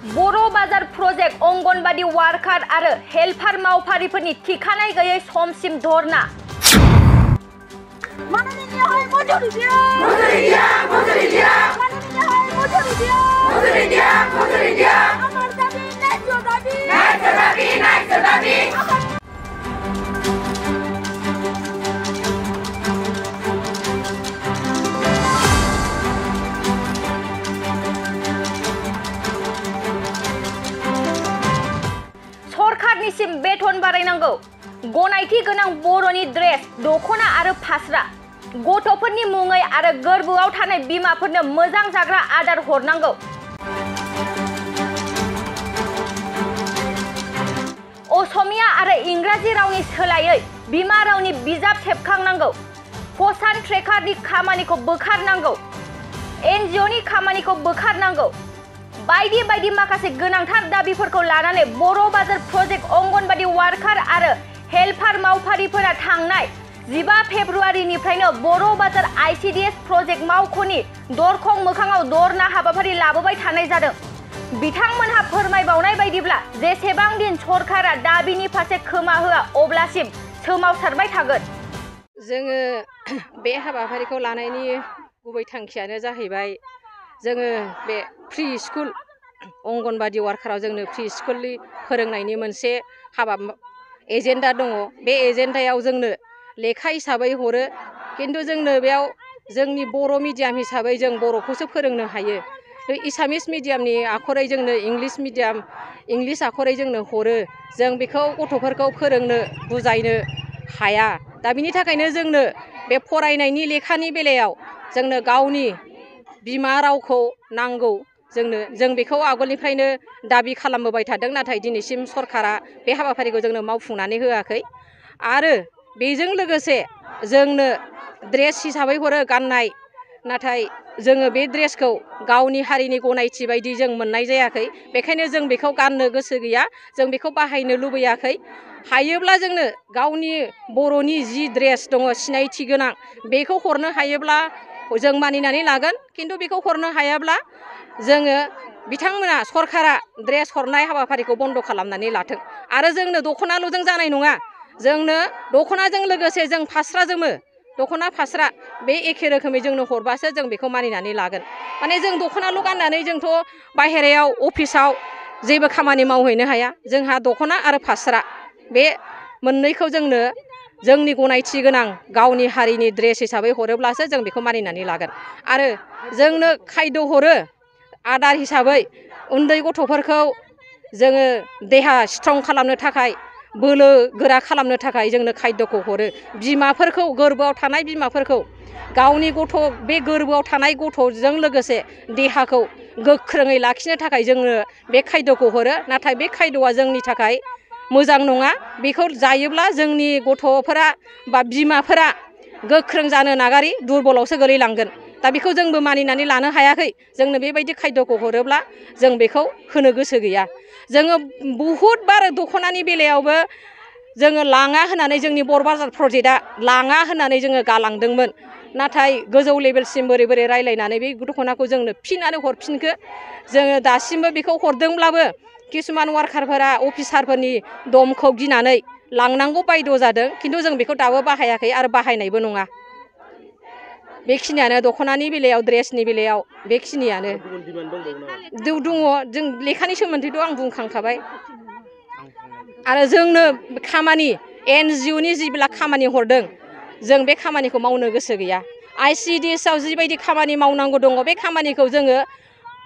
बर' बाजार प्रजेक्ट अंगनबादि वार्कार आरो हेल्पार मावफारिफोरनि थिखानाय गैयै समसिम धरना। सरकारनिसिम बेथन बारायनांगौ, गनायथि गोनां बर'नि ड्रेस, दखना आरो फास्रा, गथ'फोरनि मुङै आरो गोरबोआव थानाय बिमाफोरनो मोजां जाग्रा आदार हरनांगौ। असमिया आरो इंराजि रावनि सोलायै बिमा रावनि बिजाब सेबखांनांगौ। पसान ट्रेकारनि खामानिखौ बोखारनांगौ। एनजिअनि खामानिखौ बोखारनांगौ। बायदि बायदि माखासे गोनांथार दाबिफोरखौ लानानै बर' बाजार प्रजेक्ट अंगनबादि वार्कार आरो हेल्पार मावफारिफोरा थांनाय 15 फेब्रुआरिनिफ्रायनो बर' बाजार आइसिडिएस प्रजेक्ट मावख'नि दरखं मोखाङाव धरना हाबाफारि लाबोबाय थानाय जादों। बिथांमोनहा फोरमायबावनाय बायदिब्ला जेसेबां दिन सरकारा दाबिनि फारसे खोमा होआ अब्लासिम सोमावसारबाय थागोन। जोङो बे हाबाफारिखौ लानायनि गुबै थांखियानो जाहैबाय जोङो बे फ्रि स्कुल अंगनबादि वार्काराव जोंनो फ्रि स्कुलनि फोरोंनायनि मोनसे हाबा एजेन्डा दङ। बे एजेन्डायाव जोंनो लेखा हिसाबै हरो, खिन्थु जोंनो बेयाव जोंनि बर' मिडियाम हिसाबै जों बर'खौसो फोरोंनो हायो। एसामिस मिडियामनि आखरै जोंनो इंलिस आखरै जोंनो हरो। जों बेखौ गथ'फोरखौ फोरोंनो बुजायनो हाया। दा बिनि थाखायनो जोंनो बे फरायनायनि लेखानि बेलायाव जोंनो गावनि बिमा रावखौ नांगौ। जों बेखौ आगोलनिफ्रायनो दाबि खालामबोबाय थादों, नाथाय दिनैसिम सरकारा बे हाबाफारिखौ जोंनो मावफुंनानै होआखै। आरो बेजों लोगोसे जोंनो ड्रेस हिसाबै हरो गाननाय, नाथाय जोङो बे ड्रेसखौ गावनि हारिनि गनायथि बायदि जों मोननाय जायाखै। बेखायनो जों बेखौ गाननो गोसो गैया, जों बेखौ बाहायनो लुबैयाखै। हायोब्ला जोंनो गावनि बर'नि जि ड्रेस दङ सिनायथि गोनां बेखौ हरनो हायोब्ला जों मानिनानै लागोन, खिन्थु बेखौ हरनो हायाब्ला जोङो बिथांमोना सरकारा ड्रेस हरनाय हाबाफारिखौ बन्द' खालामनानै लाथों। आरो जोंनो दख'नाल'जों जानाय नङा, जोंनो दख'नाजों लोगोसे जों फास्रा जोमो, दख'ना फास्रा बे एखे रोखोमै जोंनो हरबासो जों बेखौ मानिनानै लागोन। माने जों दख'नाल' गाननानै जोंथ' बाहेरायाव अफिसाव जेबो खामानि मावहैनो हाया। जोंहा दख'ना आरो फास्रा बे मोननैखौ जोंनो जोंनि गनायथि गोनां गावनि हारिनि ड्रेस हिसाबै हरोब्लासो जों बेखौ मानिनानै लागोन। आरो जोंनो खायद' हरो आदार हिसाबै, उन्दै गथ'फोरखौ जोङो देहा स्ट्रं खालामनो थाखाय, बोलो गोरा खालामनो थाखाय जोंनो खायद'खौ हरो। बिमाफोरखौ, गोरबोआव थानाय बिमाफोरखौ गावनि गथ' बे गोरबोआव थानाय गथ'जों लोगोसे देहाखौ गोख्रोङै लाखिनो थाखाय जोंनो बे खायद'खौ हरो। नाथाय बे खायद'आ जोंनि थाखाय मोजां नङा। बेखौ जायोब्ला जोंनि गथ'फोरा बा बिमाफोरा गोख्रों जानो नागारि दुरबलावसो गोलैलांगोन। दा बेखौ जोंबो मानिनानै लानो हायाखै। जोंनो बेबायदि खायद'खौ हरोब्ला जों बेखौ होनो गोसो गैया। जोङो बहुद बार दख'नानि बेलायावबो जोङो लाङा होननानै, जोंनि बर' बाजार प्रजेक्टआ लाङा होननानै जोङो गालांदोंमोन। नाथाय गोजौ लेभेलसिम बोरै बोरै रायलायनानै बे दख'नाखौ जोंनो फिन आरो हरफिनखो। जोङो दासिमबो बेखौ हरदोंब्लाबो किसुमान वार्कारफोरा अफिसारफोरनि दमखौ गिनानै लांनांगौ बायद' जादों, खिन्थु जों बेखौ दाबो बाहायाखै आरो बाहायनायबो नङा। बेखिनियानो दख'नानि बेलायाव, ड्रेसनि बेलायाव बेखिनियानो दङ। जों लेखानि सोमोन्दैथ' आं बुंखांखाबाय। आरो जोंनो खामानि एनजिअनि जेब्ला खामानि हरदों, जों बे खामानिखौ मावनो गोसो गैया। आइसिडिएसआव जिबायदि खामानि मावनांगौ दङ बे खामानिखौ जोङो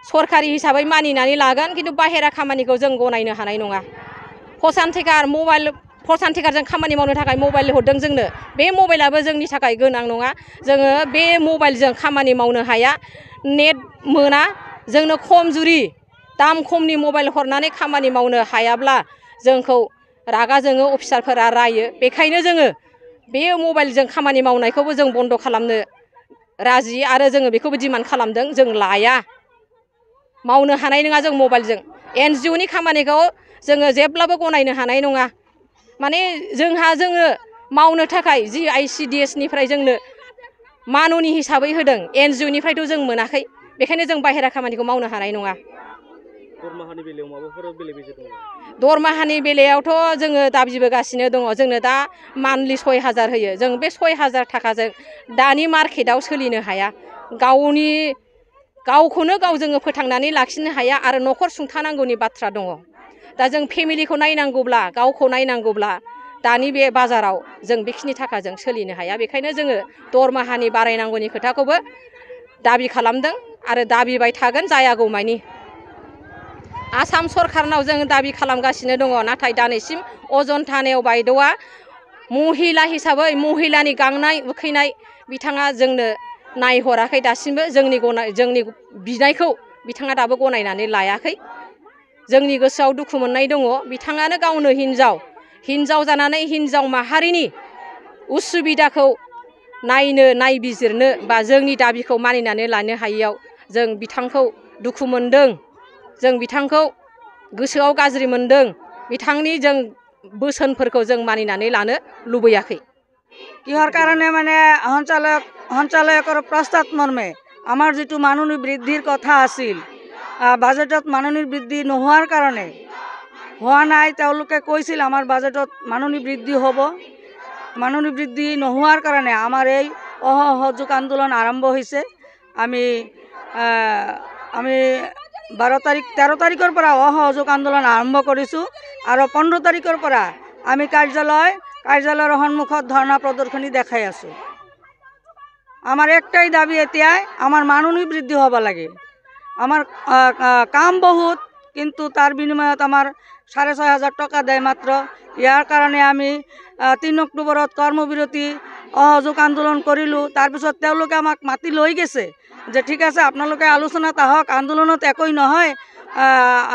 सरकारि हिसाबै मानिनानै लागोन, खिन्थु बाहेरा खामानिखौ जों गनायनो हानाय नङा। पसान टेकारजों खामानि मावनो थाखाय मबाइल हरदों जोंनो, बे मबाइलाबो जोंनि थाखाय गोनां नङा। जोङो बे मबाइलजों खामानि मावनो हाया, नेट मोना। जोंनो खमजुरि दाम खमनि मबाइल हरनानै खामानि मावनो हायाब्ला जोंखौ रागा जोङो, अफिसारफोरा रायो। बेखायनो जोङो बे मबाइलजों खामानि मावनायखौबो जों बन्द' खालामनो राजि, आरो जोङो बेखौबो डिमान्ड खालामदों। जों लाया, मावनो हानाय नङा जों मबाइलजों। एनजिअनि खामानिखौ जोङो जेब्लाबो गनायनो हानाय नङा। माने जोङो मावनो थाखाय जि आइसिडिएसनिफ्राय जोंनो माननि हिसाबै होदों, एनजिअनिफ्रायथ' जों मोनाखै। बेखायनो जों बाहेरा खामानिखौ मावनो हानाय नङा। दरमाहानि बेलायाव माबाफोर बेले-बेजे दङ? दरमाहानि बेलायावथ' जोङो दाबिबोगासिनो दङ। जोंनो दा मान्थलि 6000 होयो। जों बे 6000 थाखाजों दानि मार्केटआव सोलिनो हाया। गावखौनो गाव जोङो फोथांनानै लाखिनो हाया आरो न'खर सुंथानांगौनि बाथ्रा दङ। दा जों फेमिलिखौ नायनांगौब्ला, गावखौ नायनांगौब्ला दानि बे बाजाराव जों बेखिनि थाखाजों सोलिनो हाया। बेखायनो जोङो दरमाहानि बारायनांगौनि खोथाखौबो दाबि खालामदों आरो दाबिबाय थागोन जायागौमानि। आसाम सरकारनाव जों दाबि खालामगासिनो दङ। नाथाय दानिसिम अजन्ता नेव बायद'आ महिला हिसाबै महिलानि गांनाय उखैनाय बिथाङा जोंनो नायहराखै दासिमबो। जोंनि बिनायखौ बिथाङा दाबो गनायनानै लायाखै। जोंनि गोसोआव दुखु मोननाय दङ। बिथाङानो गावनो हिनजाव जानानै हिनजाव माहारिनि उसुबिदाखौ नायबिजिरनो बा जोंनि दाबिखौ मानिनानै लानो हायियाव जों बिथांखौ दुखु मोनदों। जों बिथांखौ गोसोआव गाज्रि मोनदों। बिथांनि जों बोसोनफोरखौ जों मानिनानै लानो लुबैयाखै। কিহৰ কাৰণে মানে সঞ্চালকৰ প্ৰস্তাৱ মৰ্মে আমাৰ যিটো মাননি বৃদ্ধিৰ কথা আছিল, বাজেটত মাননি বৃদ্ধি নোহোৱাৰ কাৰণে হোৱা নাই। তেওঁলোকে কৈছিল আমাৰ বাজেটত মাননি বৃদ্ধি হ'ব। মাননি বৃদ্ধি নোহোৱাৰ কাৰণে আমাৰ এই অসহযোগ আন্দোলন আৰম্ভ হৈছে। আমি 13 তাৰিখৰ পৰা অসহযোগ আন্দোলন আৰম্ভ কৰিছোঁ আৰু 15 তাৰিখৰ পৰা আমি কাৰ্যালয়ৰ সন্মুখত ধৰ্ণা প্ৰদৰ্শনী দেখাই আছোঁ। আমাৰ একটাই দাবী এতিয়াই, আমাৰ মাননি বৃদ্ধি হ'ব লাগে। আমাৰ কাম বহুত, কিন্তু তাৰ বিনিময়ত আমাৰ 6500 টকা দেয় মাত্ৰ। ইয়াৰ কাৰণে আমি 3 অক্টোবৰত কৰ্মবিৰতি অসহযোগ আন্দোলন কৰিলোঁ। তাৰপিছত তেওঁলোকে আমাক মাতি লৈ গৈছে যে ঠিক আছে আপোনালোকে আলোচনাত আহক, আন্দোলনত একোই নহয়,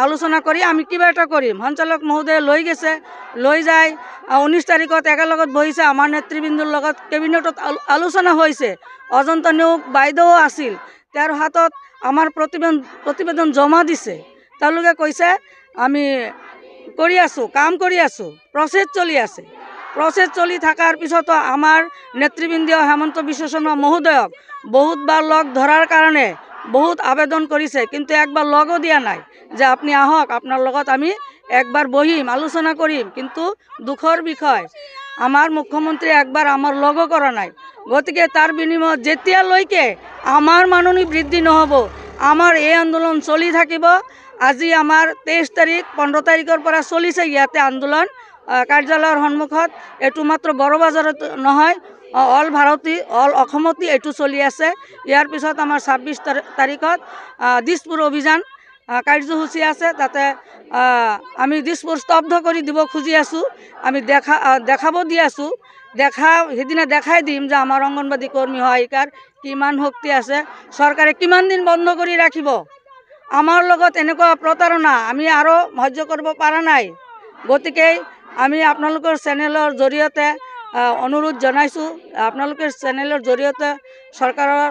আলোচনা কৰি আমি কিবা এটা কৰিম। সঞ্চালক মহোদয়ে লৈ গৈছে। লৈ যাই 19 তাৰিখত একেলগত বহিছে। আমাৰ নেতৃবৃন্দৰ লগত কেবিনেটত আলোচনা হৈছে। অজন্তা নেওগ বাইদেউ আছিল, তেওঁৰ হাতত আমাৰ প্ৰতিবেদন জমা দিছে। তেওঁলোকে কৈছে আমি কৰি আছোঁ, কাম কৰি আছোঁ, প্ৰচেছ চলি আছে। প্ৰচেছ চলি থকাৰ পিছতো আমাৰ নেতৃবৃন্দীয় হেমন্ত বিশ্ব শৰ্মা মহোদয়ক বহুতবাৰ লগ ধৰাৰ কাৰণে বহুত আবেদন কৰিছে, কিন্তু একবাৰ লগো দিয়া নাই যে আপুনি আহক, আপোনাৰ লগত আমি একবাৰ বহিম, আলোচনা কৰিম। কিন্তু দুখৰ বিষয়, আমাৰ মুখ্যমন্ত্ৰী একবাৰ আমাৰ লগো কৰা নাই। গতিকে তাৰ বিনিময়ত যেতিয়ালৈকে আমাৰ মাননি বৃদ্ধি নহ'ব, আমাৰ এই আন্দোলন চলি থাকিব। আজি আমাৰ 23 তাৰিখ, 15 তাৰিখৰ পৰা চলিছে ইয়াতে আন্দোলন কাৰ্যালয়ৰ সন্মুখত। এইটো মাত্ৰ বড়বাজাৰত নহয়, অল অসমতে এইটো চলি আছে। ইয়াৰ পিছত আমাৰ 26 তাৰিখত দিছপুৰ অভিযান কাৰ্যসূচী আছে। তাতে আমি দিছপুৰ স্তব্ধ কৰি দিব খুজি আছোঁ। আমি দেখাব দি আছোঁ। সেইদিনা দেখাই দিম যে আমাৰ অংগনবাদী কৰ্মী সহায়িকাৰ কিমান শক্তি আছে। চৰকাৰে কিমান দিন বন্ধ কৰি ৰাখিব। আমাৰ লগত এনেকুৱা প্ৰতাৰণা আমি আৰু সহ্য কৰিব পৰা নাই। গতিকে আমি আপোনালোকৰ চেনেলৰ জৰিয়তে অনুৰোধ জনাইছোঁ, আপোনালোকৰ চেনেলৰ জৰিয়তে চৰকাৰৰ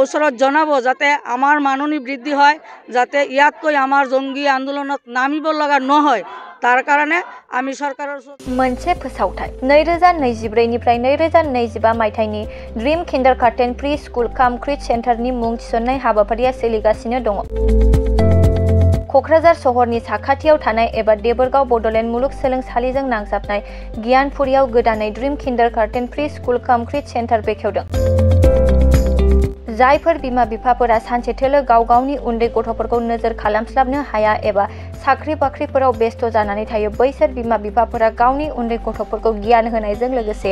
ওচৰত জনাব যাতে আমাৰ মাননি বৃদ্ধি হয়, যাতে ইয়াতকৈ আমাৰ জংগী আন্দোলনত নামিব লগা নহয়। तार कारणे आमी सरकाराव मोनसे फोसावथाय 2024 निफ्राय 2025 मायथाइनि ड्रीम किन्डारगार्टेन प्रि स्कुल काम क्रिट सेन्टारनि मुं थिसननाय हाबाफारिया सोलिगासिनो दङ। कक्राझार सहरनि साखाथियाव थानाय एबा देबरगाव बडलेण्ड मुलुगसोलोंसालिजों नांजाबनाय गियानपुरियाव गोदानै ड्रीम किन्डारगार्टेन प्रि स्कुल काम क्रिट सेन्टार बेखेवदों। जायफोर बिमा बिफाफोरा सानसे थोलो गाव गावनि उन्दै गथ'फोरखौ नोजोर खालामस्लाबनो हाया एबा साख्रि बाख्रिफोराव बेस्थ' जानानै थायो, बैसोर बिमा बिफाफोरा गावनि उन्दै गथ'फोरखौ गियान होनायजों लोगोसे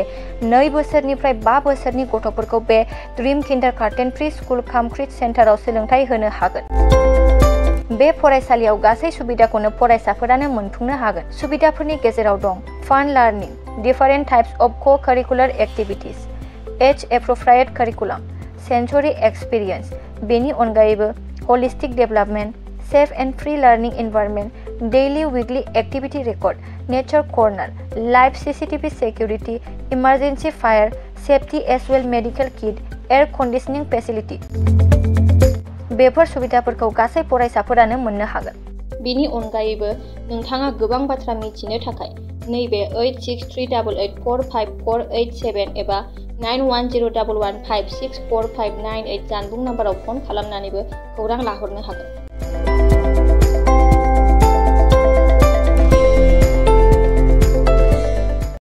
2 बोसोरनिफ्राय 5 बोसोरनि गथ'फोरखौ बे ड्रीम किन्डारगार्टेन प्रि स्कुल काम क्रिट सेन्टाराव सोलोंथाइ होनो हागोन। बे फरायसालियाव गासै सुबिदाखौनो फरायसाफोरानो मोनफुंनो हागोन। सुबिदाफोरनि गेजेराव दं फान लार्निं, different types of co-curricular activities, age appropriate curriculum, sensory experience, बेनि अनगायैबो holistic development, safe and free learning environment, daily weekly activity record, nature corner, live CCTV security, emergency fire safety as well medical kit, air conditioning facility. Before सुबिदाफोरखौ गासै फरायसाफोरानो मोननो हागोन। बेनि अनगायैबो नोंथाङा गोबां बाथ्रा मिथिनो थाखाय नैबे 8638145487 एबा 9101156459 जानबुं नाम्बाराव फन खालामनानैबो खौरां लाहरनो हागोन।